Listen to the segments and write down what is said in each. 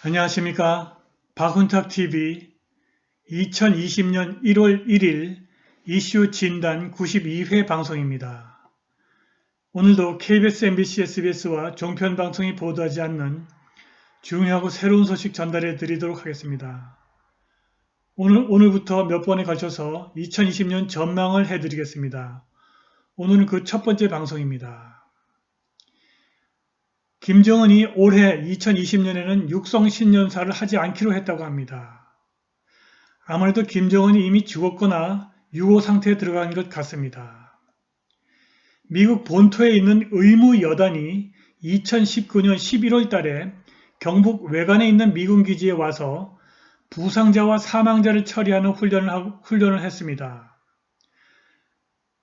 안녕하십니까. 박훈탁TV 2020년 1월 1일 이슈 진단 92회 방송입니다. 오늘도 KBS, MBC, SBS와 종편 방송이 보도하지 않는 중요하고 새로운 소식 전달해 드리도록 하겠습니다. 오늘부터 몇 번에 걸쳐서 2020년 전망을 해드리겠습니다. 오늘은 그 첫 번째 방송입니다. 김정은이 올해 2020년에는 육성신년사를 하지 않기로 했다고 합니다. 아무래도 김정은이 이미 죽었거나 유고 상태에 들어간 것 같습니다. 미국 본토에 있는 의무여단이 2019년 11월 달에 경북 외관에 있는 미군 기지에 와서 부상자와 사망자를 처리하는 훈련을 했습니다.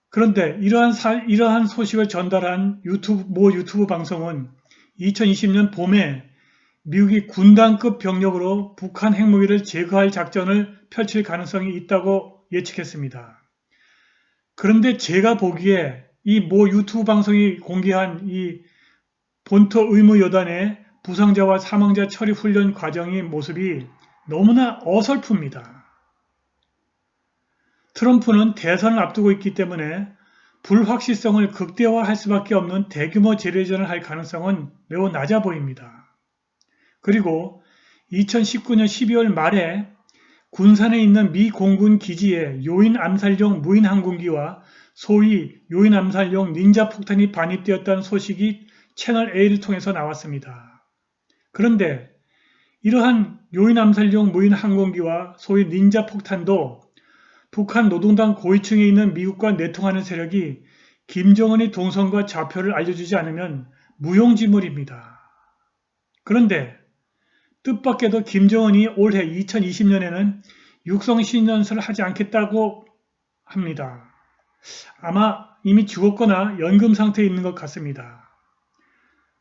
그런데 이러한 소식을 전달한 모 유튜브 방송은 2020년 봄에 미국이 군단급 병력으로 북한 핵무기를 제거할 작전을 펼칠 가능성이 있다고 예측했습니다. 그런데 제가 보기에 이 모 유튜브 방송이 공개한 이 본토 의무여단의 부상자와 사망자 처리 훈련 과정의 모습이 너무나 어설픕니다. 트럼프는 대선을 앞두고 있기 때문에 불확실성을 극대화할 수밖에 없는 대규모 재래전을 할 가능성은 매우 낮아 보입니다. 그리고 2019년 12월 말에 군산에 있는 미 공군 기지에 요인 암살용 무인 항공기와 소위 요인 암살용 닌자 폭탄이 반입되었다는 소식이 채널 A를 통해서 나왔습니다. 그런데 이러한 요인 암살용 무인 항공기와 소위 닌자 폭탄도 북한 노동당 고위층에 있는 미국과 내통하는 세력이 김정은의 동선과 좌표를 알려주지 않으면 무용지물입니다. 그런데 뜻밖에도 김정은이 올해 2020년에는 육성신년사를 하지 않겠다고 합니다. 아마 이미 죽었거나 연금 상태에 있는 것 같습니다.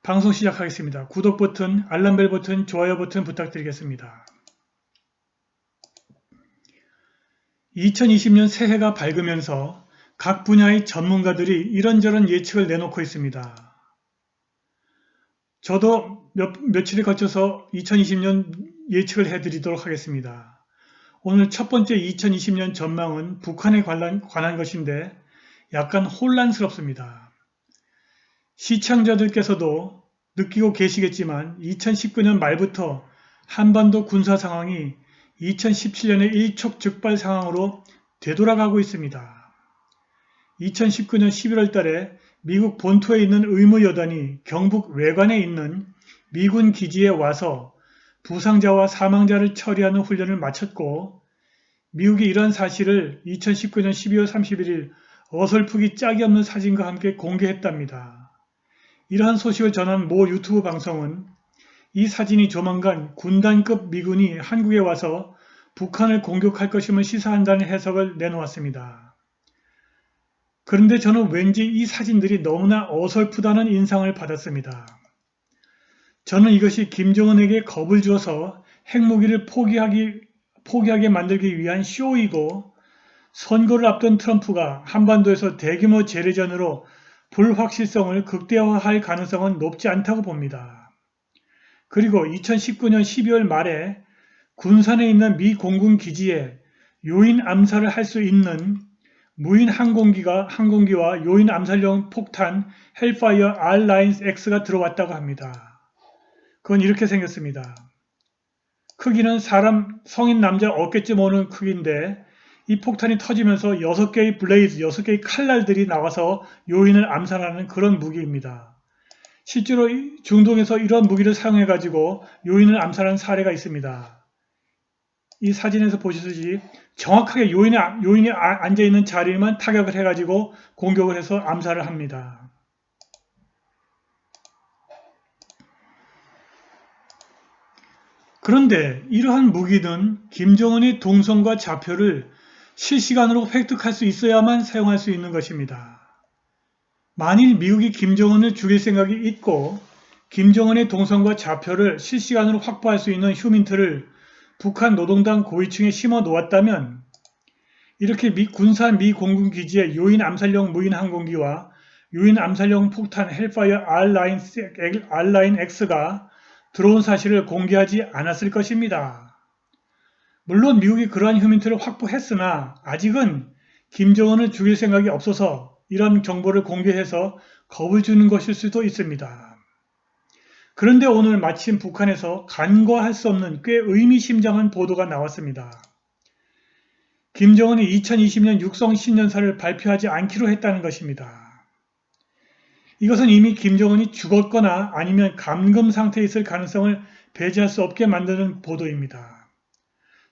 방송 시작하겠습니다. 구독 버튼, 알람벨 버튼, 좋아요 버튼 부탁드리겠습니다. 2020년 새해가 밝으면서 각 분야의 전문가들이 이런저런 예측을 내놓고 있습니다. 저도 며칠에 걸쳐서 2020년 예측을 해드리도록 하겠습니다. 오늘 첫 번째 2020년 전망은 북한에 관한 것인데 약간 혼란스럽습니다. 시청자들께서도 느끼고 계시겠지만 2019년 말부터 한반도 군사 상황이 2017년의 일촉즉발 상황으로 되돌아가고 있습니다. 2019년 11월 달에 미국 본토에 있는 의무여단이 경북 외관에 있는 미군 기지에 와서 부상자와 사망자를 처리하는 훈련을 마쳤고 미국이 이런 사실을 2019년 12월 31일 어설프기 짝이 없는 사진과 함께 공개했답니다. 이러한 소식을 전한 모 유튜브 방송은 이 사진이 조만간 군단급 미군이 한국에 와서 북한을 공격할 것임을 시사한다는 해석을 내놓았습니다. 그런데 저는 왠지 이 사진들이 너무나 어설프다는 인상을 받았습니다. 저는 이것이 김정은에게 겁을 주어서 핵무기를 포기하게 만들기 위한 쇼이고 선거를 앞둔 트럼프가 한반도에서 대규모 재래전으로 불확실성을 극대화할 가능성은 높지 않다고 봅니다. 그리고 2019년 12월 말에 군산에 있는 미 공군 기지에 요인 암살을 할 수 있는 무인 항공기와 요인 암살용 폭탄 헬파이어 R-X가 들어왔다고 합니다. 그건 이렇게 생겼습니다. 크기는 사람 성인 남자 어깨쯤 오는 크기인데 이 폭탄이 터지면서 6개의 블레이즈, 6개의 칼날들이 나와서 요인을 암살하는 그런 무기입니다. 실제로 중동에서 이런 무기를 사용해가지고 요인을 암살한 사례가 있습니다. 이 사진에서 보시듯이 정확하게 요인이 앉아있는 자리에만 타격을 해가지고 공격을 해서 암살을 합니다. 그런데 이러한 무기는 김정은의 동선과 좌표를 실시간으로 획득할 수 있어야만 사용할 수 있는 것입니다. 만일 미국이 김정은을 죽일 생각이 있고 김정은의 동선과 좌표를 실시간으로 확보할 수 있는 휴민트를 북한 노동당 고위층에 심어 놓았다면 이렇게 군산 미 공군 기지에 요인 암살용 무인 항공기와 요인 암살용 폭탄 헬파이어 R-X가 들어온 사실을 공개하지 않았을 것입니다. 물론 미국이 그러한 휴민트를 확보했으나 아직은 김정은을 죽일 생각이 없어서 이런 정보를 공개해서 겁을 주는 것일 수도 있습니다. 그런데 오늘 마침 북한에서 간과할 수 없는 꽤 의미심장한 보도가 나왔습니다. 김정은이 2020년 육성 신년사를 발표하지 않기로 했다는 것입니다. 이것은 이미 김정은이 죽었거나 아니면 감금 상태에 있을 가능성을 배제할 수 없게 만드는 보도입니다.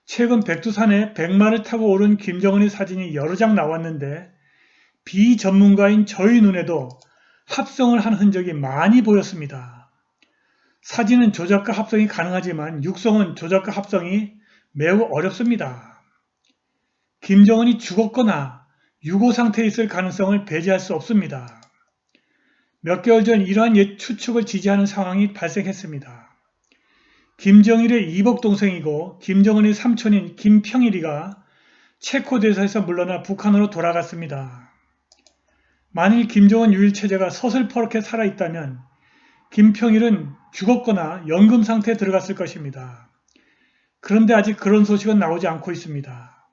최근 백두산에 백마를 타고 오른 김정은의 사진이 여러 장 나왔는데 비전문가인 저희 눈에도 합성을 한 흔적이 많이 보였습니다. 사진은 조작과 합성이 가능하지만 육성은 조작과 합성이 매우 어렵습니다. 김정은이 죽었거나 유고 상태에 있을 가능성을 배제할 수 없습니다. 몇 개월 전 이러한 옛 추측을 지지하는 상황이 발생했습니다. 김정일의 이복 동생이고 김정은의 삼촌인 김평일이가 체코 대사에서 물러나 북한으로 돌아갔습니다. 만일 김정은 유일체제가 서슬퍼렇게 살아있다면 김평일은 죽었거나 연금 상태에 들어갔을 것입니다. 그런데 아직 그런 소식은 나오지 않고 있습니다.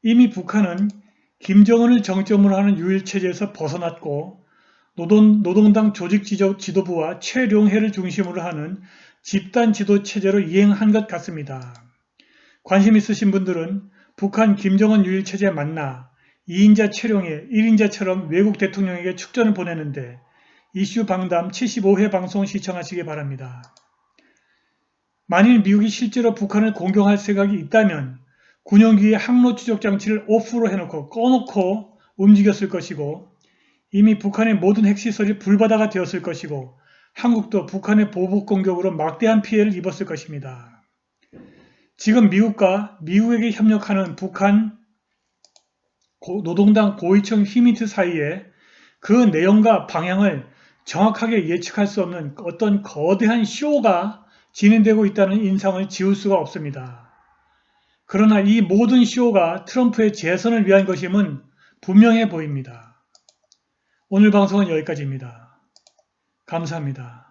이미 북한은 김정은을 정점으로 하는 유일체제에서 벗어났고 노동당 조직 지도부와 최룡해를 중심으로 하는 집단 지도 체제로 이행한 것 같습니다. 관심 있으신 분들은 북한 김정은 유일체제 만나 2인자 최룡해 1인자처럼 외국 대통령에게 축전을 보내는데 이슈 방담 75회 방송 시청하시기 바랍니다. 만일 미국이 실제로 북한을 공격할 생각이 있다면 군용기의 항로 추적 장치를 오프로 해놓고 꺼놓고 움직였을 것이고 이미 북한의 모든 핵시설이 불바다가 되었을 것이고 한국도 북한의 보복 공격으로 막대한 피해를 입었을 것입니다. 지금 미국과 미국에게 협력하는 북한 노동당 고위층 휴민트 사이에 그 내용과 방향을 정확하게 예측할 수 없는 어떤 거대한 쇼가 진행되고 있다는 인상을 지울 수가 없습니다. 그러나 이 모든 쇼가 트럼프의 재선을 위한 것임은 분명해 보입니다. 오늘 방송은 여기까지입니다. 감사합니다.